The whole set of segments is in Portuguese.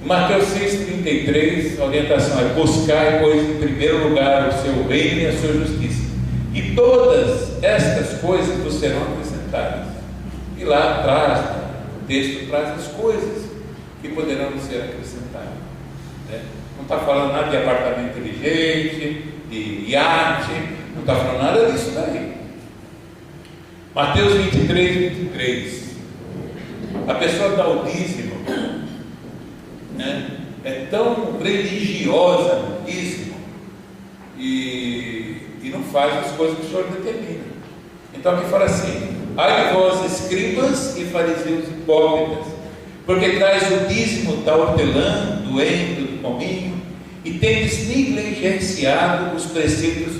Mateus 6,33, a orientação é: buscai, pois, em primeiro lugar o seu reino e a sua justiça, e todas estas coisas vos serão acrescentadas. E lá atrás, o texto traz as coisas que poderão ser acrescentadas, né? Não está falando nada de apartamento inteligente, de iate, não está falando nada disso daí. Mateus 23. A pessoa dá o dízimo, né? É tão religiosa no dízimo e não faz as coisas que o Senhor determina. Então aqui fala assim: ai de vós, escribas e fariseus hipócritas, porque traz o dízimo da hortelã, do endo, do cominho, e tendes negligenciado os preceitos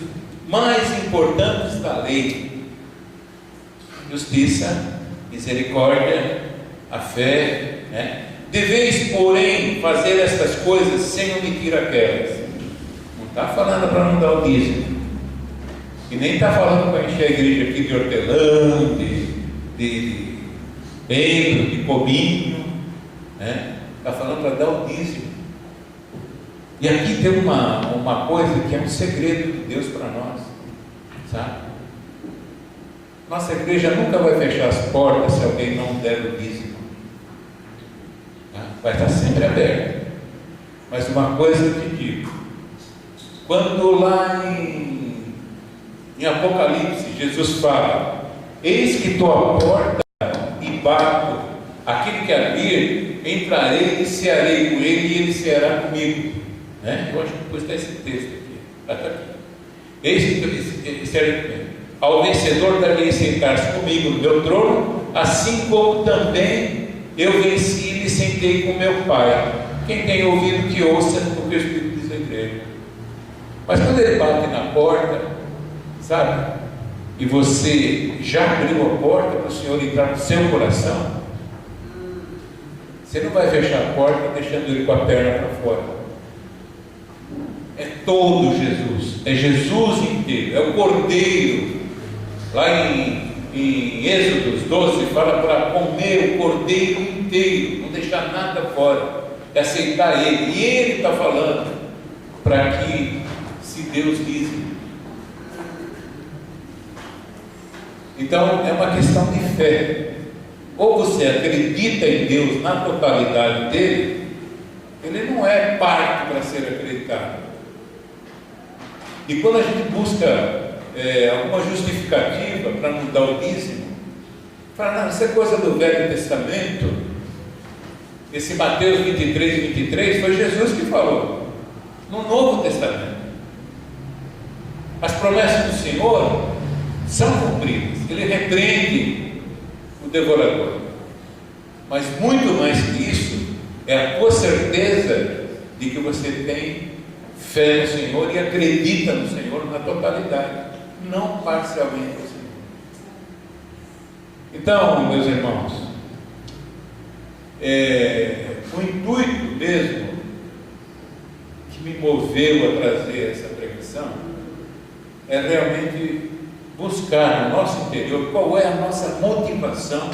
mais importantes da lei: justiça, misericórdia, a fé, né? Deveis, porém, fazer estas coisas sem omitir aquelas. Não está falando para não dar o dízimo, e nem está falando para encher a igreja aqui de hortelã, de endo, de cominho, né? Está falando para dar o dízimo. E aqui tem uma coisa que é um segredo de Deus para nós, sabe? Nossa igreja nunca vai fechar as portas se alguém não der o dízimo, tá? Vai estar sempre aberta. Mas uma coisa eu te digo: quando lá em Apocalipse Jesus fala: eis que estou à porta e bato, aquele que abrir, entrarei e cearei com ele e ele ceará comigo, né? Eu acho que depois está esse texto aqui, está aqui. Eis que cearei com ele. Ao vencedor darei sentar-se comigo no meu trono, assim como também eu venci e me sentei com meu Pai. Quem tem ouvido que ouça o que o Espírito diz à igreja. Mas quando ele bate na porta, sabe, e você já abriu a porta para o Senhor entrar no seu coração, você não vai fechar a porta deixando ele com a perna para fora. É todo Jesus, é Jesus inteiro, é o Cordeiro. Lá em Êxodo 12 fala para comer o Cordeiro inteiro, não deixar nada fora, é aceitar ele. E ele está falando para que se Deus diz. Então é uma questão de fé. Ou você acredita em Deus na totalidade dele, ele não é parte para ser acreditado. E quando a gente busca alguma justificativa para não dar o dízimo, fala: não, isso é coisa do Velho Testamento. Esse Mateus 23 foi Jesus que falou. No Novo Testamento, as promessas do Senhor são cumpridas. Ele repreende o devorador, mas muito mais que isso, é a tua certeza de que você tem fé no Senhor e acredita no Senhor na totalidade, não parcialmente no Senhor. Então, meus irmãos, o intuito mesmo que me moveu a trazer essa pregação é realmente buscar no nosso interior qual é a nossa motivação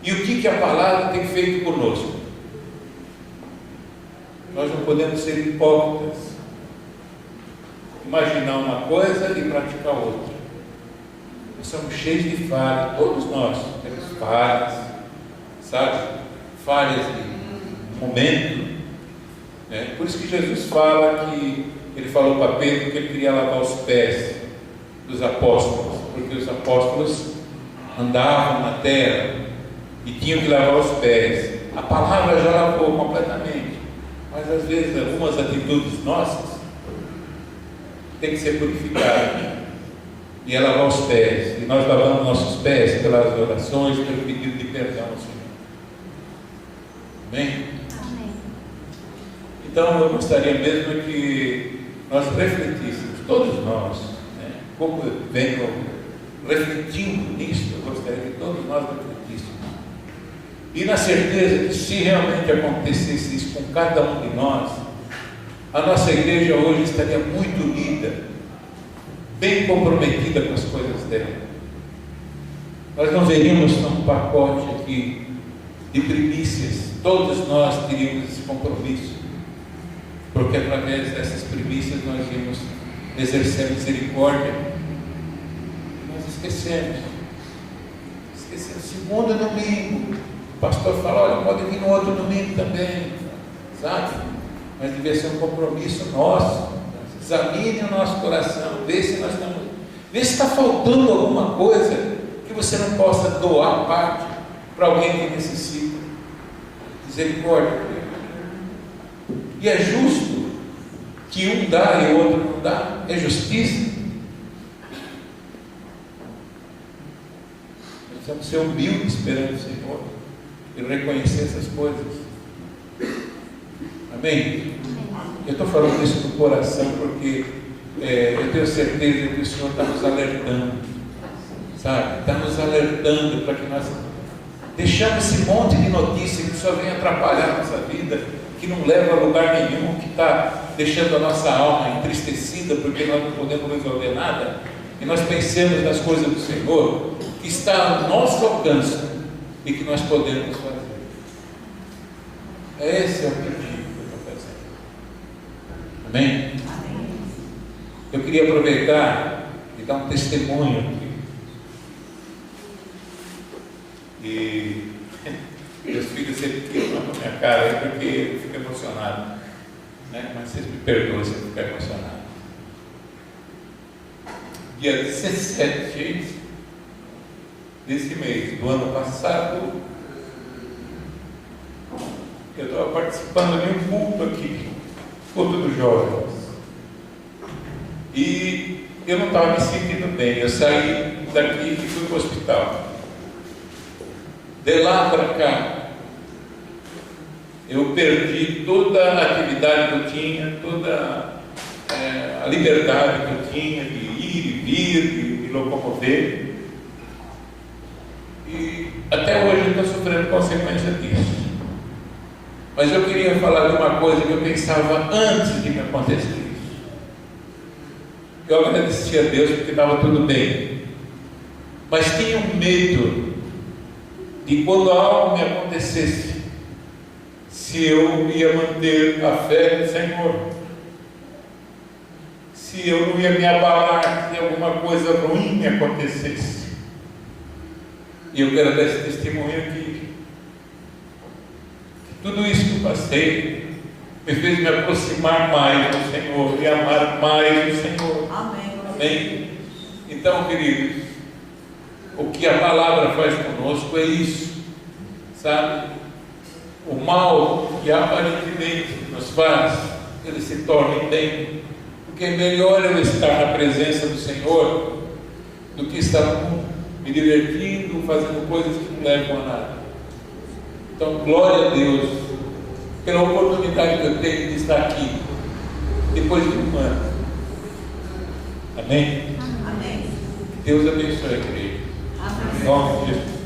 e o que a palavra tem feito conosco. Nós não podemos ser hipócritas, imaginar uma coisa e praticar outra. Nós somos cheios de falhas, todos nós temos falhas, sabe? Falhas de momento, né? Por isso que Jesus fala que ele falou para Pedro que ele queria lavar os pés dos apóstolos, porque os apóstolos andavam na terra e tinham que lavar os pés. A palavra já lavou completamente, mas às vezes algumas atitudes nossas têm que ser purificadas, e é lavar os pés. E nós lavamos nossos pés pelas orações, pelo pedido de perdão ao Senhor. Amém? Amém. Então eu gostaria mesmo que nós refletíssemos, todos nós, né? Como eu venho refletindo nisso, eu gostaria que todos nós refletíssemos. E na certeza que se realmente acontecesse isso com cada um de nós, a nossa igreja hoje estaria muito unida, bem comprometida com as coisas dela. Nós não veríamos um pacote aqui de primícias todos nós teríamos esse compromisso, porque através dessas premissas nós íamos exercer misericórdia. Nós esquecemos. Segundo domingo, o pastor fala: olha, pode vir no outro domingo também, sabe? Mas devia ser um compromisso nosso. Examine o nosso coração, vê se nós estamos, vê se está faltando alguma coisa que você não possa doar parte para alguém que necessita. Misericórdia. E é justo que um dá e o outro não dá? É justiça? Nós precisamos ser humildes perante o Senhor e reconhecer essas coisas. Amém? Eu estou falando isso do coração porque eu tenho certeza que o Senhor está nos alertando, sabe? Está nos alertando para que nós deixamos esse monte de notícia que só vem atrapalhar a nossa vida, que não leva a lugar nenhum, que está deixando a nossa alma entristecida porque nós não podemos resolver nada, e nós pensemos nas coisas do Senhor que está ao nosso alcance e que nós podemos fazer. Esse é o pedido que eu estou fazendo. Amém? Eu queria aproveitar e dar um testemunho aqui. E meus filhos sempre queimam na minha cara porque eu fico emocionado, né? Mas vocês me perdoam se eu ficar emocionado. Dia 17 desse mês, do ano passado, eu estava participando de um culto aqui, culto dos jovens, e eu não estava me sentindo bem. Eu saí daqui e fui para o hospital. De lá para cá, eu perdi toda a atividade que eu tinha, toda a liberdade que eu tinha de ir e vir, de me locomover. E até hoje eu estou sofrendo consequência disso. Mas eu queria falar de uma coisa que eu pensava antes de me acontecer isso. Eu agradecia a Deus porque estava tudo bem, mas tinha um medo de quando algo me acontecesse, se eu ia manter a fé no Senhor, se eu não ia me abalar se alguma coisa ruim me acontecesse. E eu quero dar esse testemunho aqui. Tudo isso que eu passei me fez me aproximar mais do Senhor e amar mais o Senhor. Amém. Amém? Então, queridos, o que a palavra faz conosco é isso, sabe? O mal que aparentemente nos faz, ele se torna em bem, porque é melhor eu estar na presença do Senhor do que estar me divertindo, fazendo coisas que não levam a nada. Então, glória a Deus pela oportunidade que eu tenho de estar aqui depois de um ano. Amém? Amém. Deus abençoe a igreja. Em nome de Jesus.